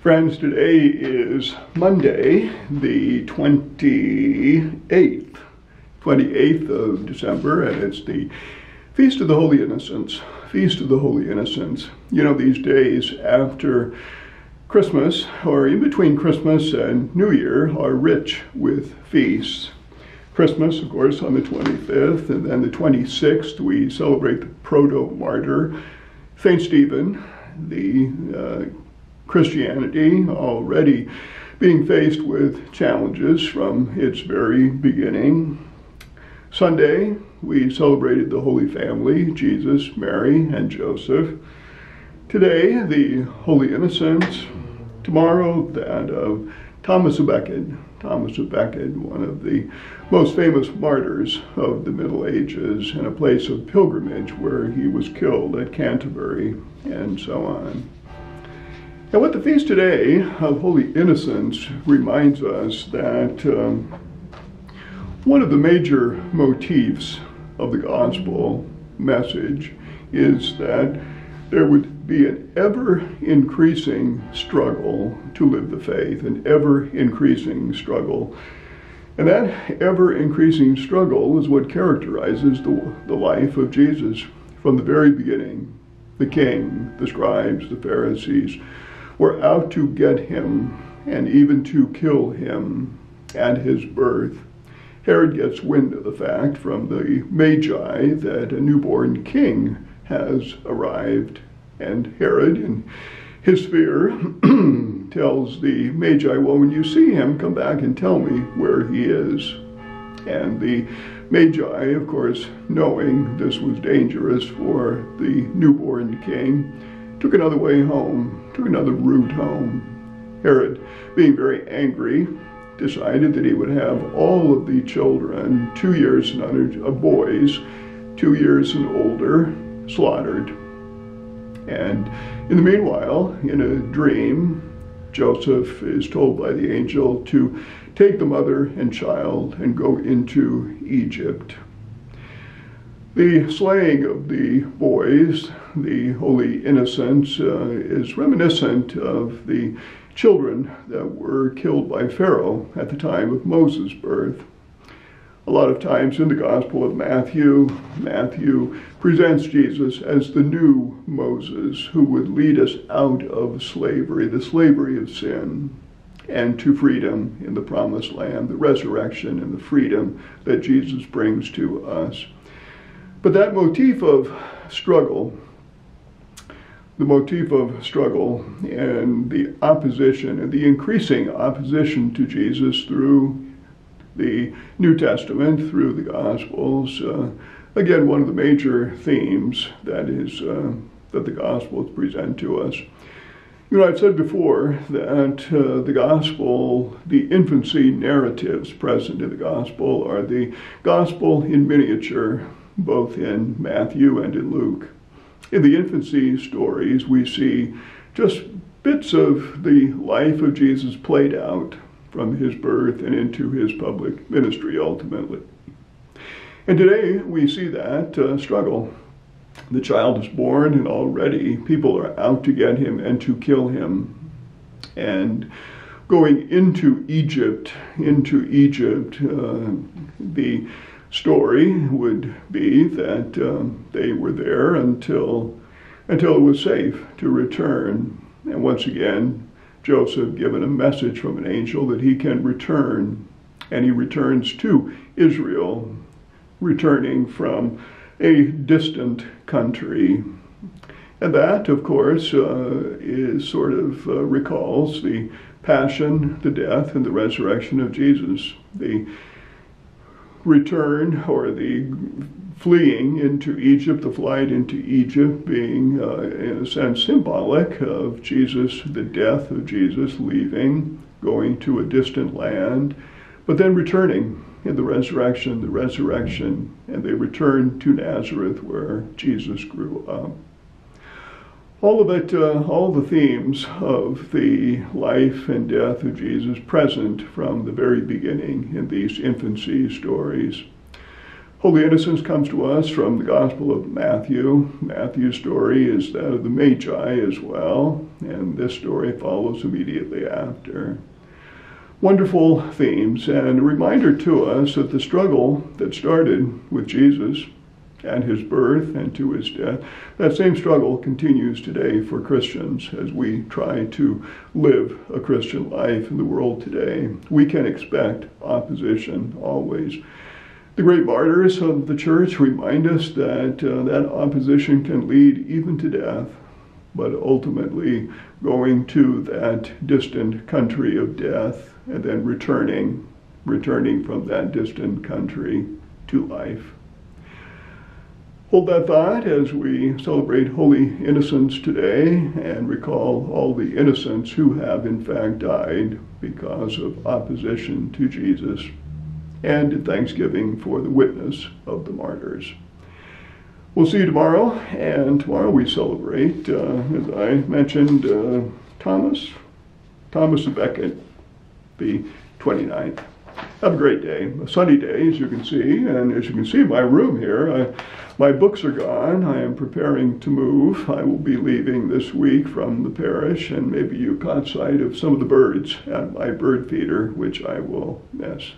Friends, today is Monday, the 28th of December, and it's the Feast of the Holy Innocents. Feast of the Holy Innocents. You know, these days after Christmas, or in between Christmas and New Year, are rich with feasts. Christmas, of course, on the 25th, and then the 26th, we celebrate the proto-martyr, St. Stephen, the Christianity already being faced with challenges from its very beginning. Sunday, we celebrated the Holy Family, Jesus, Mary, and Joseph. Today, the Holy Innocents. Tomorrow, that of Thomas of Becket. Thomas of Becket, one of the most famous martyrs of the Middle Ages, and a place of pilgrimage where he was killed at Canterbury, and so on. And what the feast today of Holy Innocents reminds us that one of the major motifs of the gospel message is that there would be an ever-increasing struggle to live the faith, an ever-increasing struggle. And that ever-increasing struggle is what characterizes the life of Jesus from the very beginning. The king, the scribes, the Pharisees were out to get him and even to kill him at his birth. Herod gets wind of the fact from the Magi that a newborn king has arrived, and Herod, in his fear, tells the Magi, well, when you see him, come back and tell me where he is. And the Magi, of course, knowing this was dangerous for the newborn king, took another way home, took another route home. Herod, being very angry, decided that he would have all of the children, 2 years and under, of boys, 2 years and older, slaughtered. And in the meanwhile, in a dream, Joseph is told by the angel to take the mother and child and go into Egypt. The slaying of the boys, the Holy Innocents, is reminiscent of the children that were killed by Pharaoh at the time of Moses' birth. A lot of times in the Gospel of Matthew, Matthew presents Jesus as the new Moses who would lead us out of slavery, the slavery of sin, and to freedom in the Promised Land, the resurrection and the freedom that Jesus brings to us. But that motif of struggle, the motif of struggle and the opposition and the increasing opposition to Jesus through the New Testament, through the Gospels, again, one of the major themes that is that the Gospels present to us. You know, I've said before that the Gospel, the infancy narratives present in the Gospel are the Gospel in miniature, both in Matthew and in Luke. In the infancy stories, we see just bits of the life of Jesus played out from his birth and into his public ministry ultimately. And today we see that struggle. The child is born and already people are out to get him and to kill him. And going into Egypt, the story would be that they were there until it was safe to return. And once again, Joseph given a message from an angel that he can return, and he returns to Israel, returning from a distant country. And that, of course, is sort of recalls the passion, the death, and the resurrection of Jesus. The return, or the fleeing into Egypt, the flight into Egypt being, in a sense, symbolic of Jesus, the death of Jesus, leaving, going to a distant land, but then returning in the resurrection, and they returned to Nazareth where Jesus grew up. All of it, all the themes of the life and death of Jesus present from the very beginning in these infancy stories. Holy innocence comes to us from the Gospel of Matthew. Matthew's story is that of the Magi as well, and this story follows immediately after. Wonderful themes, and a reminder to us that the struggle that started with Jesus and his birth and to his death, that same struggle continues today for Christians as we try to live a Christian life in the world today. We can expect opposition always. The great martyrs of the church remind us that that opposition can lead even to death, but ultimately going to that distant country of death and then returning from that distant country to life. Hold that thought as we celebrate Holy Innocents today and recall all the innocents who have in fact died because of opposition to Jesus, and in thanksgiving for the witness of the martyrs. We'll see you tomorrow, and tomorrow we celebrate, as I mentioned, Thomas of Becket, the 29th. Have a great day. A sunny day, as you can see, and as you can see in my room here, my books are gone. I am preparing to move. I will be leaving this week from the parish, and maybe you caught sight of some of the birds at my bird feeder, which I will miss.